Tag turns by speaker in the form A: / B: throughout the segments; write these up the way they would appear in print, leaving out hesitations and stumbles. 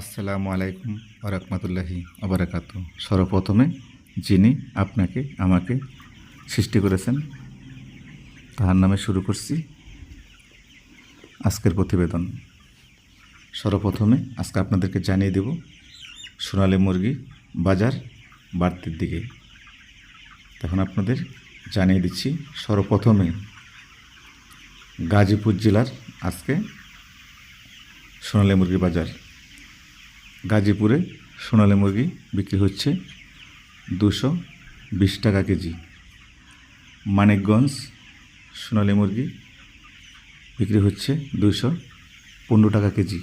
A: আসসালামু আলাইকুম ওরহমতুল্লাহি আবরাকাত। সর্বপ্রথমে যিনি আপনাকে আমাকে সৃষ্টি করেছেন তাহার নামে শুরু করছি আজকের প্রতিবেদন। সর্বপ্রথমে আজকে আপনাদেরকে জানিয়ে দেব সোনালী মুরগি বাজার বাড়তির দিকে। তখন আপনাদের জানিয়ে দিচ্ছি সর্বপ্রথমে গাজীপুর জেলার আজকে সোনালী মুরগি বাজার। গাজীপুরে সোনালী মুরগি বিক্রি হচ্ছে 220 টাকা কেজি। মানিকগঞ্জ সোনালী মুরগি বিক্রি হচ্ছে 215 টাকা কেজি।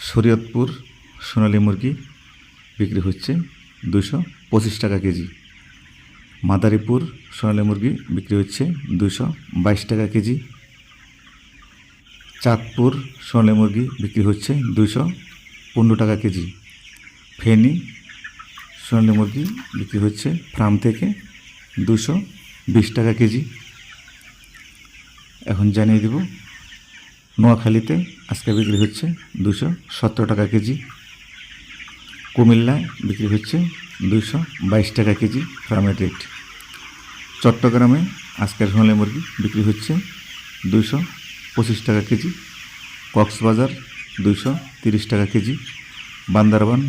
A: শরীয়তপুর সোনালী মুরগি বিক্রি হচ্ছে 225 টাকা কেজি। মাদারীপুর সোনালী মুরগি বিক্রি হচ্ছে 222 টাকা কেজি। চাঁদপুর সোনালী মুরগি বিক্রি হচ্ছে 215 টাকা কেজি। ফেনী সোনালী মুরগি বিক্রি হচ্ছে ফার্ম থেকে 220 টাকা কেজি। এখন জানিয়ে দেব নোয়াখালীতে আজকে বিক্রি হচ্ছে 217 টাকা কেজি। কুমিল্লায় বিক্রি হচ্ছে 222 টাকা কেজি ফার্মের রেট। চট্টগ্রামে আজকের সোনালী মুরগি বিক্রি হচ্ছে 225 টাকা কেজি। কক্সবাজার 230 টাকা কেজি। বান্দরবান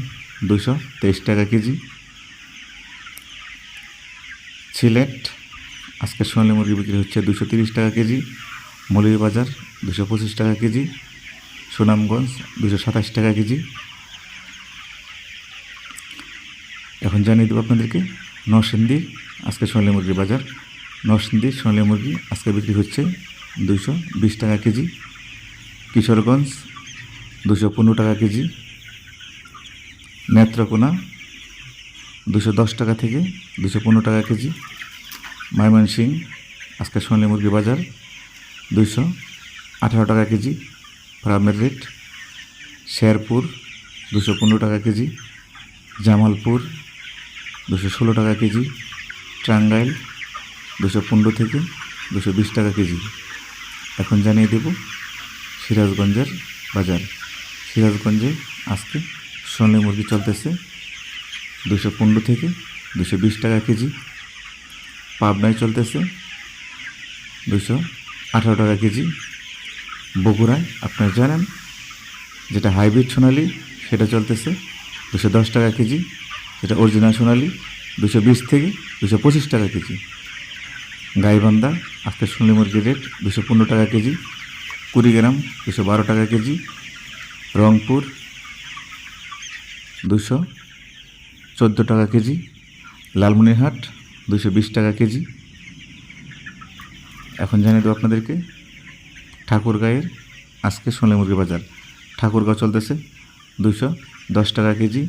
A: 223 টাকা কেজি। সিলেট আজকের সোনালী মুরগি বিক্রি হচ্ছে 230 টাকা কেজি। মৌলভীবাজার 225 টাকা কেজি। সুনামগঞ্জ 227 টাকা কেজি। এখন জানিয়ে দেবো আপনাদেরকে নরসিংদী আজকে সোনালী মুরগির বাজার। নরসিংদীর সোনালী মুরগি আজকে বিক্রি হচ্ছে 220 টাকা কেজি। কিশোরগঞ্জ 215 টাকা কেজি। নেত্রকোনা 210 টাকা থেকে 215 টাকা কেজি। ময়মনসিংহ আজকে সোনালী মুরগি বাজার 218 টাকা কেজি ফার্মের রেট। শেরপুর 215 টাকা কেজি। জামালপুর 216 টাকা কেজি। টাঙ্গাইল 215 থেকে 220 টাকা কেজি। এখন জানিয়ে দেব সিরাজগঞ্জের বাজার। সিরাজগঞ্জে আজকে সোনালী মুরগি চলতেছে 215 থেকে 220 টাকা কেজি। পাবনায় চলতেছে 218 টাকা কেজি। বগুড়ায় আপনারা জানেন যেটা হাইব্রিড সোনালী সেটা চলতেছে 210 টাকা কেজি। যেটা অরিজিনাল সোনালী 220 থেকে 225 টাকা কেজি। গাইবান্ধা আজকে সোনালী মুরগির রেট 215 টাকা কেজি। কুড়িগ্রাম 212 টাকা কেজি। রংপুর 214 টাকা কেজি। লালমনিরহাট 220 টাকা কেজি। এখন জানিয়ে দেবো আপনাদেরকে ঠাকুরগাঁয়ের আজকে সোনালী মুরগি বাজার। ঠাকুরগাঁও চলতেছে 210 টাকা কেজি।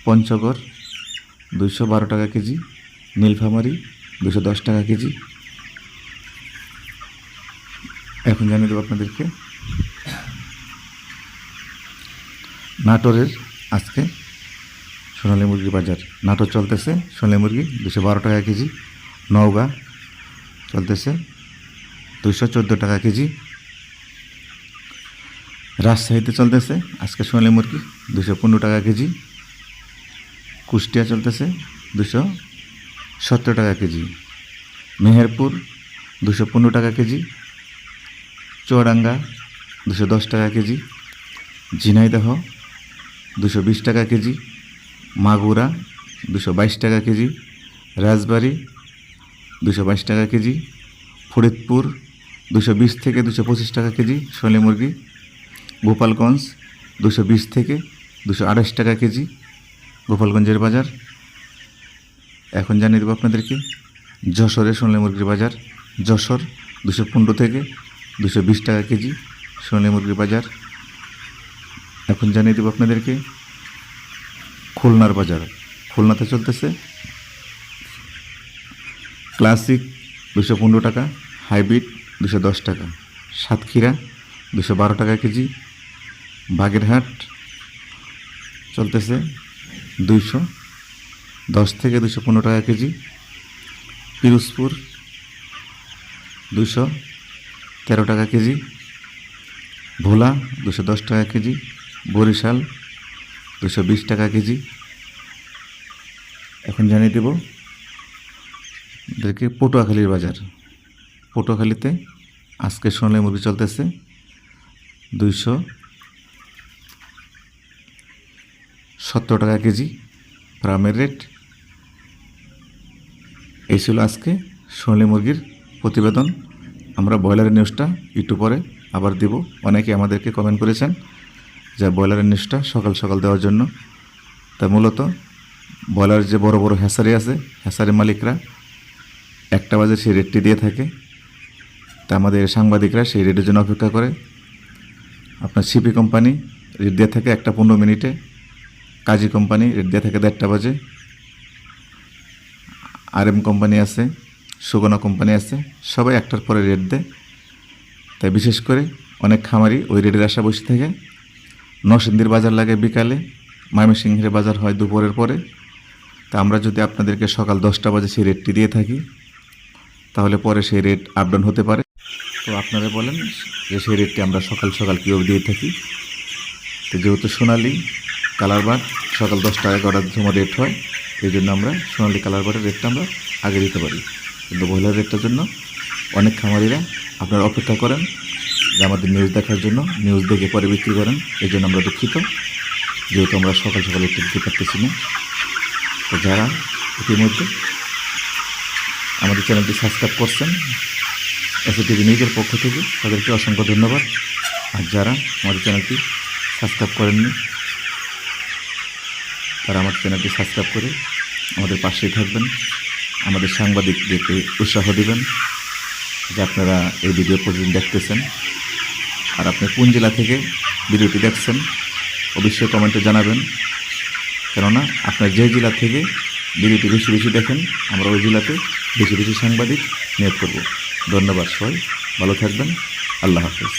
A: পঞ্চগড় 212 টাকা কেজি। নীলফামারী 210 টাকা কেজি। এখন জানিয়ে দেবো আপনাদেরকে নাটোরের আজকে সোনালী মুরগির বাজার। নাটোর চলতেছে সোনালী মুরগি 212 টাকা কেজি। নওগাঁ চলতেছে 214 টাকা কেজি। রাজশাহীতে চলতেছে আজকে সোনালী মুরগি 215 টাকা কেজি। কুষ্টিয়া চলতেছে 270 টাকা কেজি। মেহেরপুর 215 টাকা কেজি। চুয়াডাঙ্গা 210 টাকা কেজি। ঝিনাইদহ 220 টাকা কেজি। মাগুরা 222 টাকা কেজি। রাজবাড়ী 222 টাকা কেজি। ফরিদপুর 220 থেকে 225 টাকা কেজি সোনালী মুরগি। গোপালগঞ্জ 220 থেকে 228 টাকা কেজি গোপালগঞ্জের বাজার। এখন জানিয়ে দেবো আপনাদেরকে যশোরের সোনালী মুরগির বাজার। যশোর 215 থেকে 220 টাকা কেজি সোনালী মুরগির বাজার। এখন জানিয়ে দেবো আপনাদেরকে খুলনার বাজার। খুলনাতে চলতেছে ক্লাসিক 215 টাকা। হাইব্রিড 210 টাকা। সাতক্ষীরা 212 টাকা কেজি। বাগেরহাট চলতেছে 210 থেকে 215 টাকা কেজি। পিরোজপুর 213 টাকা কেজি। ভোলা 210 টাকা কেজি, বরিশাল 220 টাকা কেজি। এখন জানিয়ে দেব দেখে পটুয়াখালীর বাজার। পটুয়াখালীতে আজকে সোনালী মুরগি চলতেছে 270 টাকা কেজি ফার্মের রেট। এই ছিল আজকে সোনালী মুরগির প্রতিবেদন। আমরা ব্রয়লারের নিউজটা একটু পরে আবার দেব। অনেকে আমাদেরকে কমেন্ট করেছেন যে ব্রয়লারের নিউজটা সকাল সকাল দেওয়ার জন্য। তা মূলত ব্রয়লারের যে বড় বড় হ্যাচারি আছে, হ্যাচারি মালিকরা 1টা বাজে সেই রেটটি দিয়ে থাকে। তা আমাদের সাংবাদিকরা সেই রেটের জন্য অপেক্ষা করে। আপনার সিপি কোম্পানি রেট দিয়ে থাকে 1টা 15 মিনিটে, কাজী কোম্পানি রেট দিয়ে থাকে 1:30 বাজে, RM কোম্পানি আছে, সুগনা কোম্পানি আছে, সবাই 1টার পরে রেট দেয়। তাই বিশেষ করে অনেক খামারি ওই রেটের আশা বসে থাকে। নরসিংদীর বাজার লাগে বিকালে, ময়মনসিংহের বাজার হয় দুপুরের পরে। তা আমরা যদি আপনাদেরকে সকাল 10টা বাজে সেই রেটটি দিয়ে থাকি তাহলে পরে সেই রেট আপ ডাউন হতে পারে। তো আপনারা বলেন যে সেই রেটটি আমরা সকাল সকাল কীভাবে দিয়ে থাকি। তো যেহেতু সোনালি কালার বার্ড সকাল 10টা 11টার সময় রেট হয়, এই জন্য আমরা সোনালি কালার বার্ডের রেটটা আমরা আগে দিতে পারি। কিন্তু ব্রয়লার রেটটার জন্য অনেক খামারিরা আপনারা অপেক্ষা করেন যে আমাদের নিউজ দেখার জন্য, নিউজ দেখে পরে বিক্রি করেন। এই জন্য আমরা দুঃখিত, যেহেতু আমরা সকাল সকাল রেটটা দিতে পারতেছি না। তো যারা ইতিমধ্যে আমাদের চ্যানেলটি সাবস্ক্রাইব করছেন SATV নিউজের পক্ষ থেকে তাদেরকে অসংখ্য ধন্যবাদ। আর যারা আমাদের চ্যানেলটি সাবস্ক্রাইব করেননি তারা আমার চ্যানেলটি সাবস্ক্রাইব করে আমাদের পাশেই থাকবেন, আমাদের সাংবাদিকদেরকে উৎসাহ দেবেন যে আপনারা এই ভিডিও প্রতিদিন দেখতেছেন। আর আপনি কোন জেলা থেকে ভিডিওটি দেখছেন অবশ্যই কমেন্টে জানাবেন, কেননা আপনার যে জেলা থেকে ভিডিওটি বেশি বেশি দেখেন আমরা ওই জেলাতে বেশি বেশি সাংবাদিক নিয়োগ করব। ধন্যবাদ, সবাই ভালো থাকবেন। আল্লাহ হাফেজ।